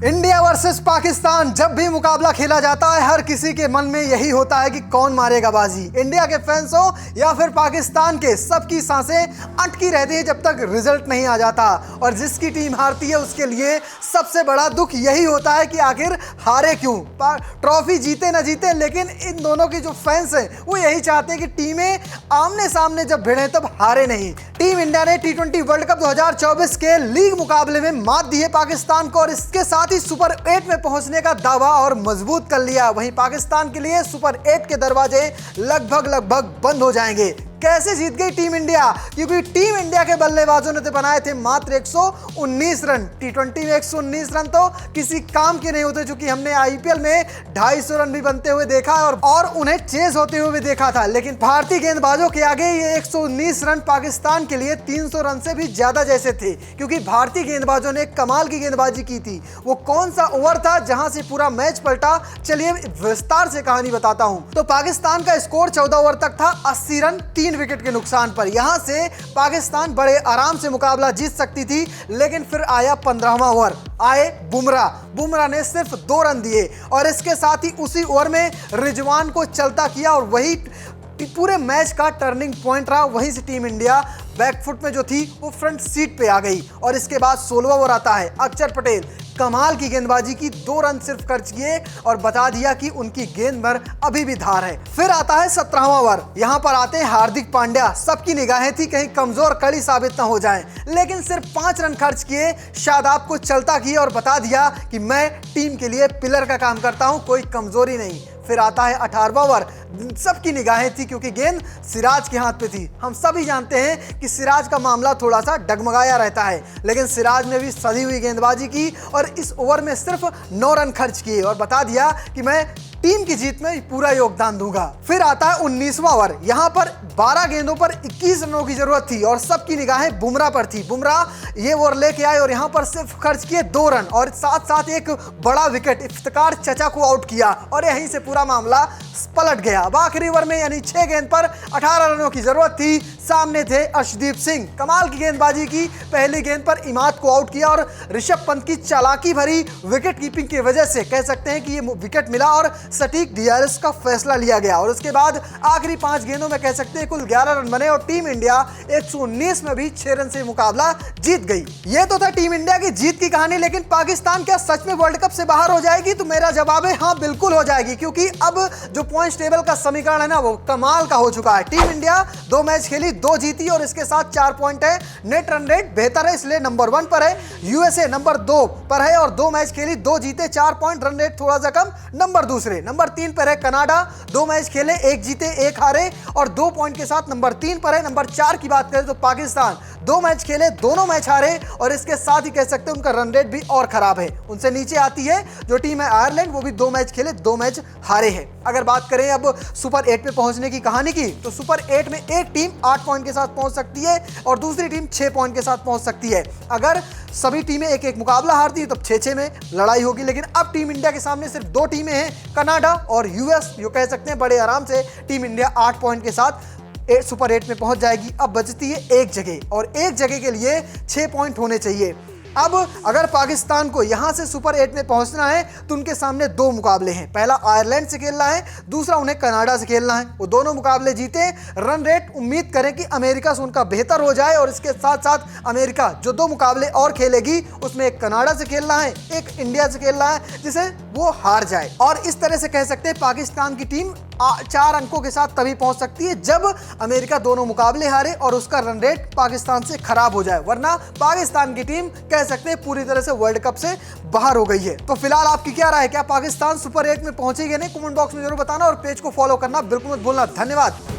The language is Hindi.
इंडिया वर्सेस पाकिस्तान जब भी मुकाबला खेला जाता है हर किसी के मन में यही होता है कि कौन मारेगा बाजी। इंडिया के फैंस हो या फिर पाकिस्तान के, सबकी सांसें अटकी रहती है जब तक रिजल्ट नहीं आ जाता। और जिसकी टीम हारती है उसके लिए सबसे बड़ा दुख यही होता है कि आखिर हारे क्यों। ट्रॉफी जीते ना जीते, लेकिन इन दोनों की जो फैंस हैं वो यही चाहते हैं कि टीमें आमने सामने जब भिड़े तब हारे नहीं। टीम इंडिया ने टी20 वर्ल्ड कप 2024 के लीग मुकाबले में मात दी है पाकिस्तान को और इसके साथ ही सुपर 8 में पहुंचने का दावा और मजबूत कर लिया। वहीं पाकिस्तान के लिए सुपर 8 के दरवाजे लगभग बंद हो जाएंगे। कैसे जीत गई टीम इंडिया? क्योंकि टीम इंडिया के बल्लेबाजों ने तो बनाए थे मात्र 119 रन। टी20 में 119 रन तो किसी काम के नहीं होते, क्योंकि हमने आईपीएल में 250 रन भी बनते हुए देखा और उन्हें चेज होते हुए भी देखा था। लेकिन भारतीय गेंदबाजों के आगे ये 119 रन पाकिस्तान के लिए 300 रन से भी ज्यादा जैसे थे, क्योंकि भारतीय गेंदबाजों ने कमाल की गेंदबाजी की थी। वो कौन सा ओवर था जहां से पूरा मैच पलटा, चलिए विस्तार से कहानी बताता हूं। तो पाकिस्तान का स्कोर 14 ओवर तक था, 80 रन 3 विकेट के नुकसान पर। यहां से पाकिस्तान बड़े आराम से मुकाबला जीत सकती थी, लेकिन फिर आया 15वां ओवर। आए बुमराह ने सिर्फ 2 रन दिए और इसके साथ ही उसी ओवर में रिजवान को चलता किया और वही पूरे मैच का टर्निंग पॉइंट रहा। वहीं से टीम इंडिया बैकफुट में जो थी वो फ्रंट सीट पे आ गई। और इसके बाद 16वां ओवर आता है। अक्षर पटेल कमाल की गेंदबाजी की, 2 रन सिर्फ खर्च किए और बता दिया कि उनकी गेंद पर अभी भी धार है। फिर आता है 17वां ओवर। यहां पर आते हैं हार्दिक पांड्या। सबकी निगाहें थी कहीं कमजोर कड़ी साबित ना हो जाए, लेकिन सिर्फ 5 रन खर्च किए, शादाब को चलता किए और बता दिया कि मैं टीम के लिए पिलर का काम करता हूं, कोई कमजोरी नहीं। फिर आता है 18वां ओवर। सबकी निगाहें थी क्योंकि गेंद सिराज के हाथ पे थी। हम सभी जानते हैं कि सिराज का मामला थोड़ा सा डगमगाया रहता है, लेकिन सिराज ने भी सधी हुई गेंदबाजी की और इस ओवर में सिर्फ 9 रन खर्च किए और बता दिया कि मैं टीम की जीत में पूरा योगदान दूंगा। फिर आता है 19वां ओवर। यहां पर 12 गेंदों पर 21 रनों की जरूरत थी और सबकी निगाहें बुमराह पर थी। बुमराह ये ओवर लेके आए और यहां पर सिर्फ खर्च किए 2 रन और साथ साथ एक बड़ा विकेट इफ्तिकार चचा को आउट किया और यहीं से पूरा मामला पलट गया। अब आखिरी ओवर में यानी 6 गेंद पर 18 रनों की जरूरत थी। सामने थे अर्शदीप सिंह, कमाल की गेंदबाजी की। पहली गेंद पर इमाद को आउट किया और ऋषभ पंत की चालाकी भरी विकेट कीपिंग की वजह से कह सकते हैं कि ये विकेट मिला और सटीक डीआरएस का फैसला लिया गया। और उसके बाद आखिरी 5 गेंदों में कह सकते हैं कुल 11 रन बने और टीम इंडिया 119 में भी 6 रन से मुकाबला जीत गई। ये तो था टीम इंडिया की जीत की कहानी, लेकिन पाकिस्तान क्या सच में वर्ल्ड कप से बाहर हो जाएगी? तो मेरा जवाब है हाँ, बिल्कुल हो जाएगी, क्योंकि अब जो पॉइंट्स टेबल का समीकरण है ना वो कमाल का हो चुका है। टीम इंडिया 2 मैच खेली, 2 जीती और इसके साथ 4 पॉइंट है। नेट रन रेट बेहतर है, इसलिए नंबर 1 पर है। यूएसए नंबर 2 पर है और 2 मैच खेली, 2 जीते, 4 पॉइंट। रन रेट थोड़ा सा कम, नंबर दूसरे। नंबर 3 पर है कनाडा, 2 मैच खेले, 1 जीते 1 हारे और 2 पॉइंट के साथ नंबर 3 पर है। नंबर 4 की बात करें तो पाकिस्तान, 2 मैच खेले, दोनों मैच हारे और इसके साथ ही कह सकते हैं उनका रन रेट भी और खराब है। उनसे नीचे आती है जो टीम है आयरलैंड, वो भी 2 मैच खेले, 2 मैच हारे हैं। अगर बात करें अब सुपर 8 पे पहुंचने की कहानी की, तो सुपर 8 में एक टीम 8 पॉइंट के साथ पहुंच सकती है और दूसरी टीम 6 पॉइंट के साथ पहुंच सकती है। अगर सभी टीमें एक एक मुकाबला हारती है तब 6-6 में लड़ाई होगी, लेकिन अब टीम इंडिया के सामने सिर्फ 2 टीमें हैं, कनाडा और यूएस, जो कह सकते हैं बड़े आराम से टीम इंडिया 8 पॉइंट के साथ सुपर 8 में पहुंच जाएगी। अब बचती है एक जगह और एक जगह के लिए 6 पॉइंट होने चाहिए। अब अगर पाकिस्तान को यहां से सुपर 8 में पहुंचना है तो उनके सामने 2 मुकाबले हैं। पहला आयरलैंड से खेलना है, दूसरा उन्हें कनाडा से खेलना है। वो दोनों मुकाबले जीते, रन रेट उम्मीद करें कि अमेरिका से उनका बेहतर हो जाए और इसके साथ साथ अमेरिका जो 2 मुकाबले और खेलेगी उसमें एक कनाडा से खेलना है, एक इंडिया से खेलना है, जिसे वो हार जाए। और इस तरह से कह सकते हैं पाकिस्तान की टीम 4 अंकों के साथ तभी पहुंच सकती है जब अमेरिका दोनों मुकाबले हारे और उसका रन रेट पाकिस्तान से खराब हो जाए, वरना पाकिस्तान की टीम कह सकते हैं पूरी तरह से वर्ल्ड कप से बाहर हो गई है। तो फिलहाल आपकी क्या राय है? क्या पाकिस्तान सुपर 8 में पहुंचेगी नहीं? कमेंट बॉक्स में जरूर बताना और पेज को फॉलो करना बिल्कुल मत भूलना। धन्यवाद।